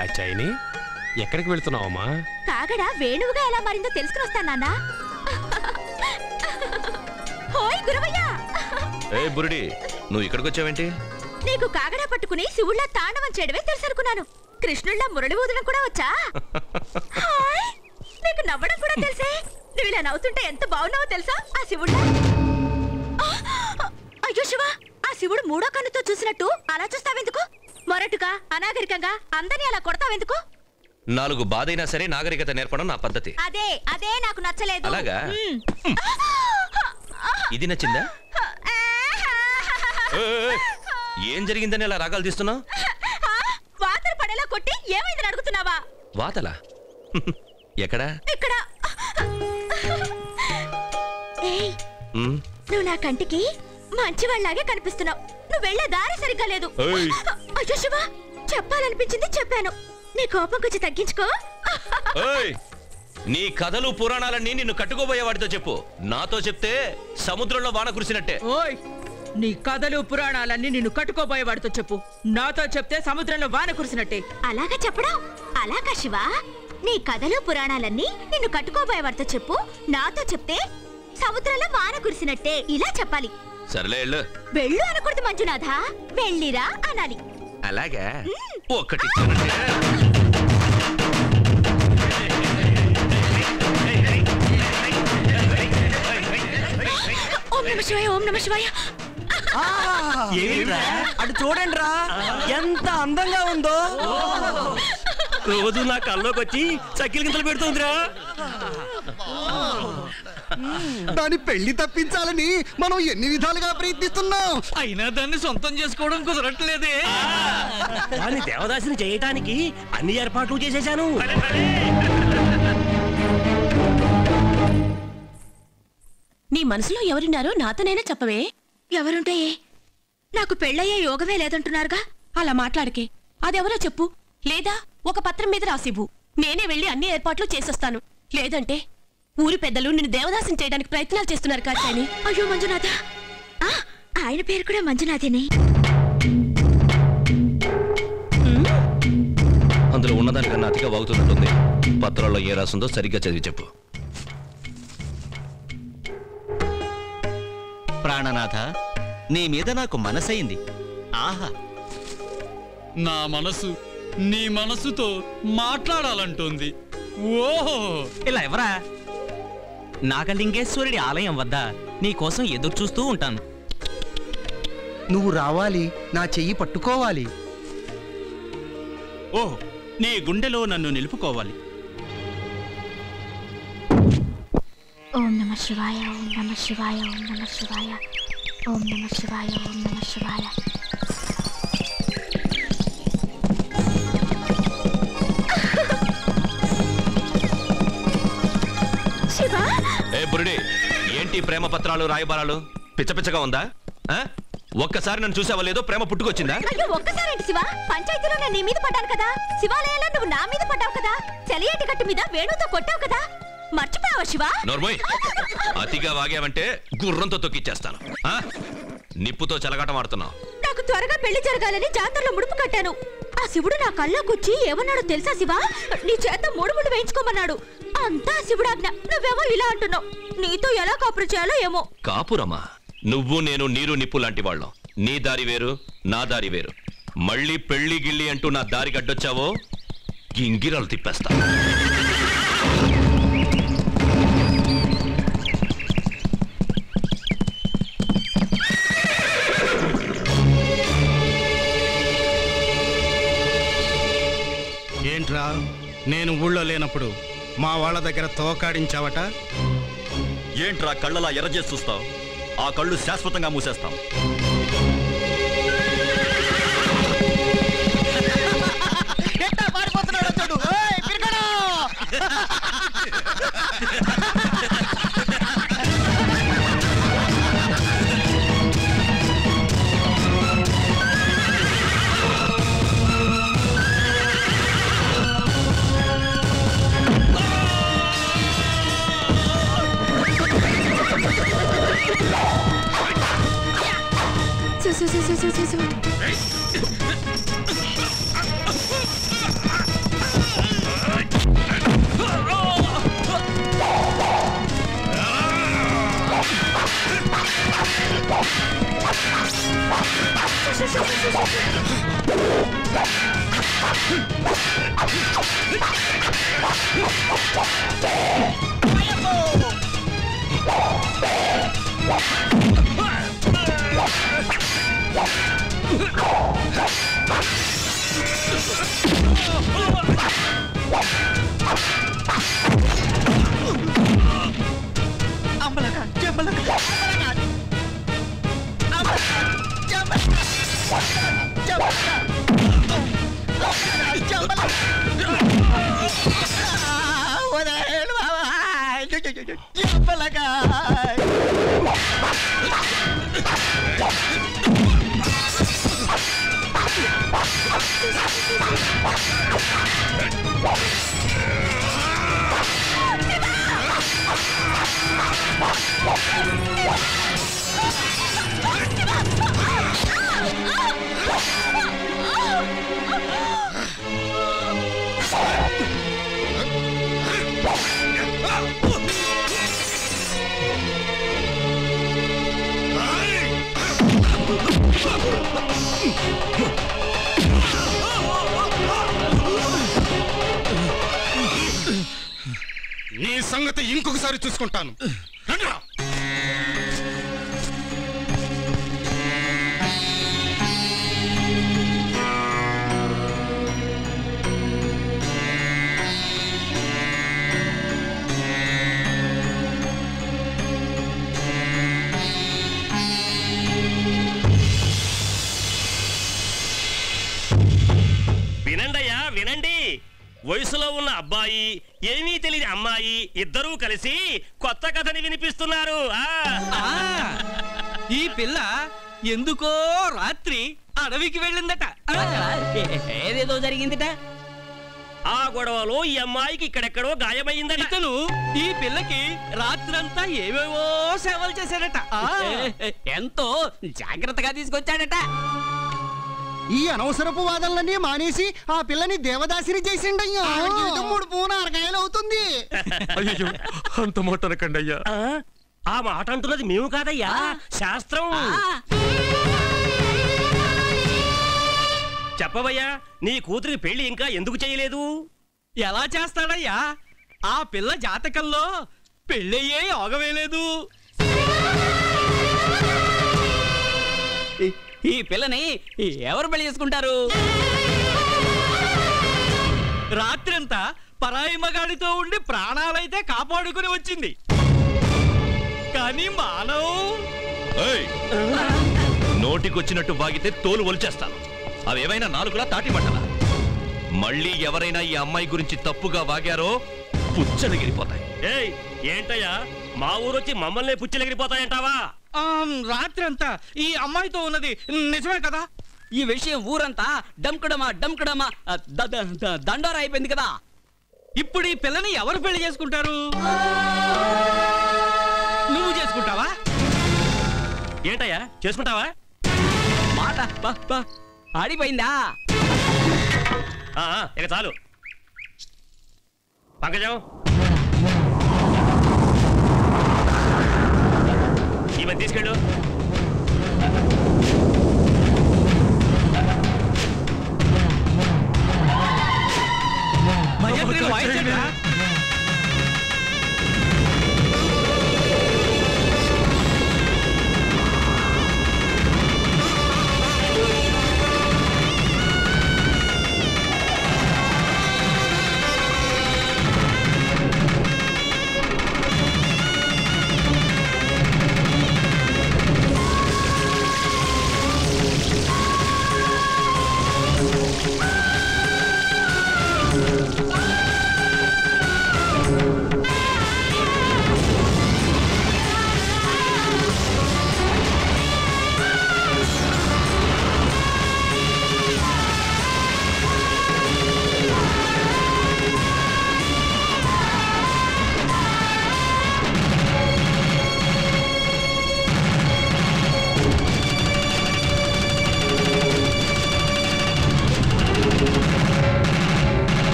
కాచాయిని ఎక్కడికి వెళ్తున్నావమ్మా? కాగడ వేణువుగా ఎలా మారిందో తెలుసుకుని వస్తాను నాన్న. హోయ్ గురవయ్య. ఏ బురుడి, నువ్వు ఇక్కడికి వచ్చావేంటి? నీకు కాగడ పట్టుకుని శివుళ్ళ తాండవం చేయడమే తెలుసు అనుకున్నాను. కృష్ణుళ్ళ మురళి ఊదడం కూడా వచ్చా? నీకు నవ్వడం కూడా తెలుసే. నువ్వు ఇలా నవ్వుతుంటే ఎంత బాగున్నావో తెలుసా? ఆ శివుళ్ళ అయ్యో శివ, ఆ శివుడు మూడో కన్నుతో చూసినట్టు అలా చూస్తావెందుకు? మొరటుగా అనాగరికంగా అందరినీ అలా కొడతావెందుకు? 4 బాధైనా సరే నాగరికత నేర్పడం నా పద్ధతి. అదే అదే నాకు నచ్చలేదు. అలాగా? ఇది నచ్చిందా? ఏం జరిగిందని అలా రాగాలు తీస్తున్నావు? వాతలు పడేలా కొట్టి ఏమైందని అడుగుతున్నావా? వాతలా? ఎక్కడా? ఇక్కడ. నువ్వు నా కంటికి మంచివాళ్లాగే కనిపిస్తున్నావు. నువ్వు వెళ్లే దారి సరిగ్గా లేదు. అయ్యో శివ, చెప్పాలనిపించింది చెప్పాను. నీ కోపం కొంచెం తగ్గించుకో. నీ కథలు పురాణాలన్నీ నిన్ను కట్టుకోబోయేవాడితో చెప్పు. నాతో చెప్తే సముద్రంలో వాన కురిసినట్టే. ఓయ్, నీ కథలు పురాణాలన్నీ నిన్ను కట్టుకోబోయేవాడితో చెప్పు. నాతో చెప్తే సముద్రంలో వాన కురిసినట్టే. అలాగా చెప్పడం? అలాగా శివ, నీ కథలు పురాణాలన్నీ నిన్ను కట్టుకోబోయేవాడితో చెప్పు. నాతో చెప్తే సముద్రంలో వాన కురిసినట్టే. ఇలా చెప్పాలి. సర్లే వెళ్ళు. వెళ్ళు అనకూడదు మంజునాథ, వెళ్ళిరా అనాలి. అలాగా? ఒకటి ఓం నమ శివాయ, ఓం నమ శివాయ. అటు చూడండి రా, ఎంత అందంగా ఉందో. రోజు నా కల్లోకి వచ్చి చక్కెర గింతలు పెడుతుందిరా. దాని పెళ్లి తప్పించాలని మనం ఎన్ని విధాలుగా ప్రయత్నిస్తున్నాం, అయినా దాన్ని సొంతం చేసుకోవడం కుదరట్లేదే. దాన్ని దేవదాసిని చేయటానికి అన్ని ఏర్పాట్లు చేసేశాను. నీ మనసులో ఎవరున్నారో నాతోనైనా చెప్పవే. ఎవరుంటే? నాకు పెళ్ళయ్యే యోగమే లేదంటున్నారుగా. అలా మాట్లాడకే. అదెవరో చెప్పు. లేదా ఒక పత్రం మీద రాసివ్వు. నేనే వెళ్ళి అన్ని ఏర్పాట్లు చేసొస్తాను. లేదంటే ఊరి పెద్దలు నిన్ను దేవదాసం చేయడానికి ప్రయత్నాలు చేస్తున్నారు కాచాని. అయ్యో మంజునాథ, ఆయన పేరు కూడా మంజునాథేనే. అందులో ఉన్నదానికన్నా అతిగా వాగుతున్నట్టుంది. పత్రాల్లో ఏ రాసిందో సరిగ్గా చదివి చెప్పు. ప్రాణనాథ, నీ మీద నాకు మనసైంది. ఆహా, నా మనసు నీ మనసుతో మాట్లాడాలంటోంది. ఓహో, ఇలా ఎవరా? నాగలింగేశ్వరుడి ఆలయం వద్ద నీ కోసం ఎదురు చూస్తూ ఉంటాను. నువ్వు రావాలి, నా చెయ్యి పట్టుకోవాలి. ఓ, నీ గుండెలో నన్ను నిలుపుకోవాలి. ఓం నమ శివాయ, ఓం నమ శివాయ, ఓం నమ శివాయ, ఓం నమ శివాయ, ఓం నమ శివాయ. శివ, ఏ బురుడి, ఏంటి ప్రేమ పత్రాలు రాయబారాలు? పిచ్చపిచ్చగా ఉందా? ఒక్కసారి నన్ను చూసావా లేదో? ప్రేమ పుట్టుకొచ్చిందా? అయ్యో ఒక్కసారేంటి శివ, పంచాయతీలో నేను నీ మీద పడ్డాను కదా. శివాలయంలో నువ్వు నా మీద పడ్డావు కదా. చెలియేటి గట్టు మీద వేణుతో కొట్టావు కదా. మర్చిపోయావా శివ? నోర్మోయ్, అతిగా వాగావంటే గుర్రంతో తొక్కిచ్చేస్తాను. నిప్పుతో చెలగాటం ఆడుతున్నావు. నాకు త్వరగా పెళ్లి జరగాలని జాతరలో ముడుపు కట్టాను. ఆ శివుడు నా కళ్ళకొచ్చి ఏమన్నాడో తెలుసా శివ? నీ చేత ముడుముడు వేయించుకోమన్నాడు. అంతా శివుడాజ్ఞ. నువ్వేమో ఇలా అంటున్నావు. నీతో ఎలా కాపురం చేయాలో ఏమో. కాపురమా? నువ్వు నేను నీరు నిప్పు లాంటి వాళ్ళం. నీ దారి వేరు, నా దారి వేరు. మళ్ళీ పెళ్లి గిళ్ళి అంటూ నా దారి గడ్డొచ్చావో గింగిరాలు తిప్పేస్తా. ఏంట్రా, నేను ఊళ్ళో లేనప్పుడు మా వాళ్ళ దగ్గర తోకాడించావట? ఏంట్రా కళ్ళలా ఎర్రజేసి చూస్తావు? ఆ కళ్ళు శాశ్వతంగా మూసేస్తాం. నీ సంగతి ఇంకొకసారి చూసుకుంటాను. వినండయ్యా వినండి. వయసులో ఉన్న అబ్బాయి, ఏమీ తెలియని అమ్మాయి ఇద్దరూ కలిసి కొత్త కథని వినిపిస్తున్నారు. ఈ పిల్ల ఎందుకో రాత్రి అడవికి వెళ్ళిందట. ఏదేదో జరిగిందట. ఆ గొడవలో ఈ అమ్మాయికి ఇక్కడెక్కడో గాయమైందట. ఇతను ఈ పిల్లకి రాత్రంతా ఏవేవో సేవలు చేశాడట. ఎంతో జాగ్రత్తగా తీసుకొచ్చాడట. ఈ అనవసరపు వాదనలన్నీ మానేసి ఆ పిల్లని దేవదాసిని చేసిండయ్యా. 3 పూన అరకాయలు అవుతుంది. అయ్యో అంత మాట అనకండి అయ్యా. ఆ మాట అంటున్నది మేము కాదయ్యా, శాస్త్రం. చెప్పవయ్యా, నీ కూతురి పెళ్లి ఇంకా ఎందుకు చేయలేదు? ఎలా చేస్తాడయ్యా? ఆ పిల్ల జాతకంలో పెళ్ళయ్యే యోగమేలేదు. ఈ పిల్లని ఎవరు పెళ్లి చేసుకుంటారు? రాత్రంతా పరాయి మగాడితో ఉండి ప్రాణాలైతే కాపాడుకుని వచ్చింది, కానీ మానవ్ నోటికొచ్చినట్టు వాగితే తోలు ఒలిచేస్తాను. అవేవైనా నాలుగులా తాటి పట్టలా. మళ్ళీ ఎవరైనా ఈ అమ్మాయి గురించి తప్పుగా వాగారో పుచ్చలగిరిపోతాయి. ఏయ్ ఏంటయ్యా, మా ఊరొచ్చి మమ్మల్ని పుచ్చలగిరిపోతాయంటావా? రాత్రంతా ఈ అమ్మాయితో ఉన్నది నిజమే కదా? ఈ విషయం ఊరంతా డంకుడమా డంకుడమా దండోరా అయిపోయింది కదా. ఇప్పుడు ఈ పిల్లని ఎవరు పెళ్లి చేసుకుంటారు? నువ్వు చేసుకుంటావా? ఏంటయ్యా చేసుకుంటావా? మాట ఆడిపోయిందా? ఇక చాలు. పంకజం, ఇవన్నీ తీసుకెళ్ళు.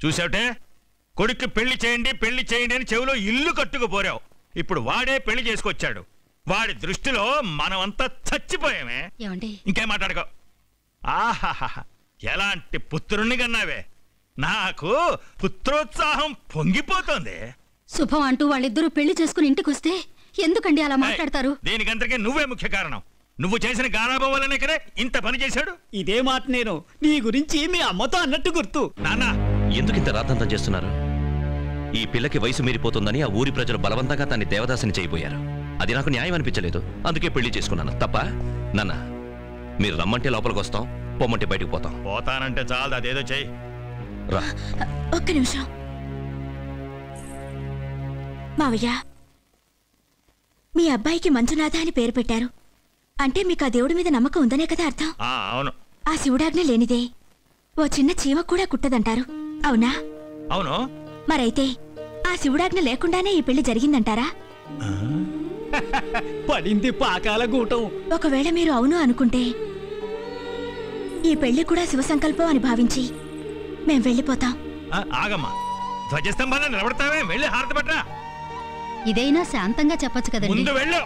చూసావుటే కొడుక్కి పెళ్లి చేయండి అని చెవిలో ఇల్లు కట్టుకుపోరావు. ఇప్పుడు వాడే పెళ్లి చేసుకొచ్చాడు. వాడి దృష్టిలో మనమంతా చచ్చిపోయామే. ఇంకేం మాట్లాడుకో. ఆహాహా, ఎలాంటి పుత్రుణ్ణి కన్నావే. నాకు పుత్రోత్సాహం పొంగిపోతోంది. శుభం అంటూ వాళ్ళిద్దరూ పెళ్లి చేసుకుని ఇంటికొస్తే ఎందుకండి అలా మాట్లాడతారు? దీనికంతకే నువ్వే ముఖ్య కారణం. నువ్వు చేసిన గారాబం వల్లనే కదా ఇంత పని చేశాడు. ఇదే మాట నేను నీ గురించి మీ అమ్మతో అన్నట్టు గుర్తు. నాన్నా, ఎందుకు ఇంత రాద్ధాంతం చేస్తున్నారు? ఈ పిల్లకి వయసు మీరిపోతుందని ఆ ఊరి ప్రజలు బలవంతంగా తన్ని దేవదాసిని చేయబోయారు. అది నాకు న్యాయం అనిపించలేదు, అందుకే పెళ్లి చేసుకున్నాను. తప్ప నాన్న, మీరు రమ్మంటే లోపలికి వస్తాం, పొమ్మంటే బయటకు పోతాం. పోతానంటే చాలు, అదేదో చెయ్యి. రా. ఒక్క నిమిషం మావయ్య, మీ అబ్బాయికి మంజునాథ అని పేరు పెట్టారు అంటే మీకు ఆ దేవుడి మీద నమ్మకం ఉందనే కదా అర్థం? అవును. ఆ శివుడాజ్ఞ లేనిదే ఓ చిన్న చీమ కూడా కుట్టదంటారు, అవునా? అవును. మరైతే ఆ శివుడాజ్ఞ లేకుండానే ఈ పెళ్లి జరిగిందంటారా? పడింది పాకాల గూటం. ఒకవేళ మీరు అవును అనుకుంటే ఈ పెళ్లి కూడా శివ సంకల్పం అని భావించి మేం వెళ్ళిపోతాం. ఆగమ్మా, ధ్వజస్తంభాన్ని నిలబడతావే, వెళ్ళి హారతి పట్రా. ఇదైనా శాంతంగా చెప్పొచ్చు కదండి. ముందు వెళ్ళు.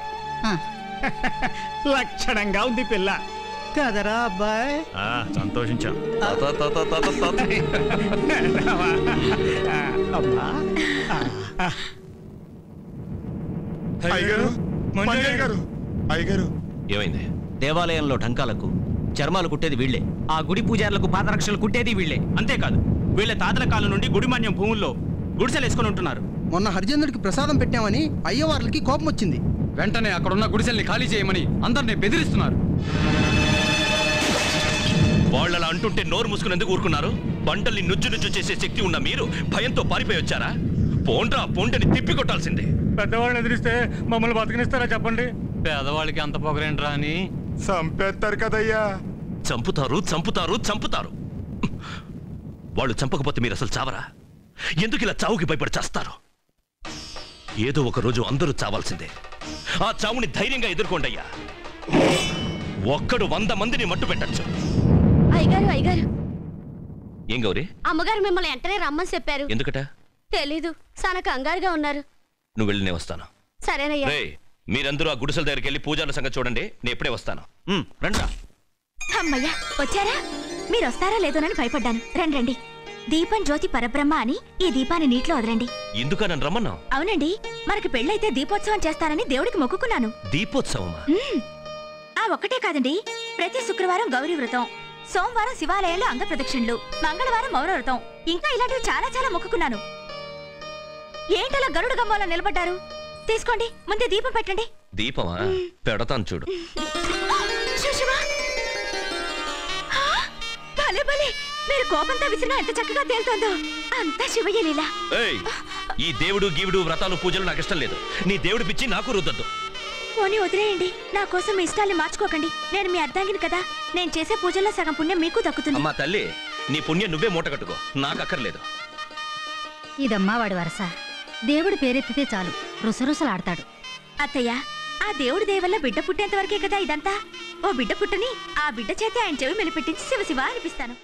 లక్షణంగా ఉంది పిల్ల కదరా అబ్బాయి. సంతోషించాం. ఏమైంది? దేవాలయంలో ఢంకాలకు చర్మాలు కుట్టేది వీళ్లే. ఆ గుడి పూజారులకు పాదరక్షలు కుట్టేది వీళ్లే. అంతేకాదు, వీళ్ళ తాతల కాలం నుండి గుడిమాన్యం భూముల్లో గుడిసెలు వేసుకుని ఉంటున్నారు. మొన్న హరిజనుడికి ప్రసాదం పెట్టామని అయ్యవార్లకి కోపం వచ్చింది. వెంటనే అక్కడున్న గుడిసెల్ని ఖాళీ చేయమని అందరినీ బెదిరిస్తున్నారు. వాళ్ళలా అంటుంటే నోరు మూసుకునేందుకు ఊరుకున్నారు? బండల్ని నుజ్జు నుజ్జు చేసే శక్తి ఉన్న మీరు భయంతో పారిపోయి వచ్చారా? పోండ్రా పోండని తిప్పి కొట్టాల్సిందే. పెద్దవాళ్ళని ఎదిరిస్తే మమ్మల్ని బతికినిస్తారా చెప్పండి? పేదవాళ్ళకి అంత పొగరేంట్రా అని చంపేస్తారు కదయ్యా. చంపుతారు చంపుతారు చంపుతారు. వాళ్ళు చంపకపోతే మీరు అసలు చావరా? ఎందుకు ఇలా చావుకి భయపడి చేస్తారు? ఏదో ఒక రోజు అందరూ చావాల్సిందే. ఆ చావుని ధైర్యంగా ఎదుర్కోండి అయ్యా. ఒక్కడు 100 మందిని మట్టు పెట్టచ్చు. అయ్యగారు ఏం గౌరీ? అమ్మగారు మిమ్మల్ని వెంటనే రమ్మని చెప్పారు. ఎందుకట? తెలీదు, చాలా కంగారుగా ఉన్నారు. నువ్వు వెళ్ళి నేను వస్తాను. సరేనయ్యా. రే, మీరందరూ ఆ గుడిసెల దగ్గరికి వెళ్ళి పూజాల సంగతి చూడండి, నేను ఎప్పుడే వస్తాను. రండి. అమ్మయ్యా, వచ్చారా? మీరు వస్తారా లేదోనని భయపడ్డాను. రండి రండి. దీపం జ్యోతి పరబ్రహ్మ అని ఈ దీపాన్ని నీటిలో వదలండి. ఎందుకు నన్ను రమ్మన్నావు? అవునండి, మనకి పెళ్ళైతే దీపోత్సవం చేస్తానని దేవుడికి మొక్కుకున్నాను. దీపోత్సవమా? ఆ ఒక్కటే కాదండి, ప్రతి శుక్రవారం గౌరీ వ్రతం, సోమవారం శివాలయంలో అంగ ప్రదక్షిణలు, మంగళవారం మౌన వ్రతం, ఇంకా ఇలాంటివి చాలా చాలా మొక్కుకున్నాను. ఏంటలా గరుడు గమ్మలో నిలబడ్డారు? తీసుకోండి, ముందే దీపం పెట్టండి. దీపమా? పెడతాను చూడు. భలే భలే, మీరు కోపంతో విసిరినా ఎంత చక్కగా తేలుతోందో. అంతా శివయ్య లీల. ఈ దేవుడు గీవుడు వ్రతాలు పూజలు నాకు ఇష్టం లేదు. నీ దేవుడి పిచ్చి నాకు రుద్దద్దు. పోనీ వదిలేయండి, నా కోసం మీ ఇష్టాల్ని మార్చుకోకండి. నేను మీ అర్ధాంగిని కదా, నేను చేసే పూజల్లో సగం పుణ్యం మీకు దక్కుతుంది. అమ్మా తల్లి, నీ పుణ్యం నువ్వే మూట కట్టుకో, నాకు అక్కర్లేదు. ఇదమ్మా వాడి వరస. దేవుడి పేరెత్తితే చాలు రుసరుసలాడతాడు. అత్తయ్య, ఆ దేవుడి దేవల్ల బిడ్డ పుట్టేంత వరకే కదా ఇదంతా. ఓ బిడ్డ పుట్టని, ఆ బిడ్డ చేతే ఆయన చెవి మెలిపెట్టించి శివ శివ అనిపిస్తాను.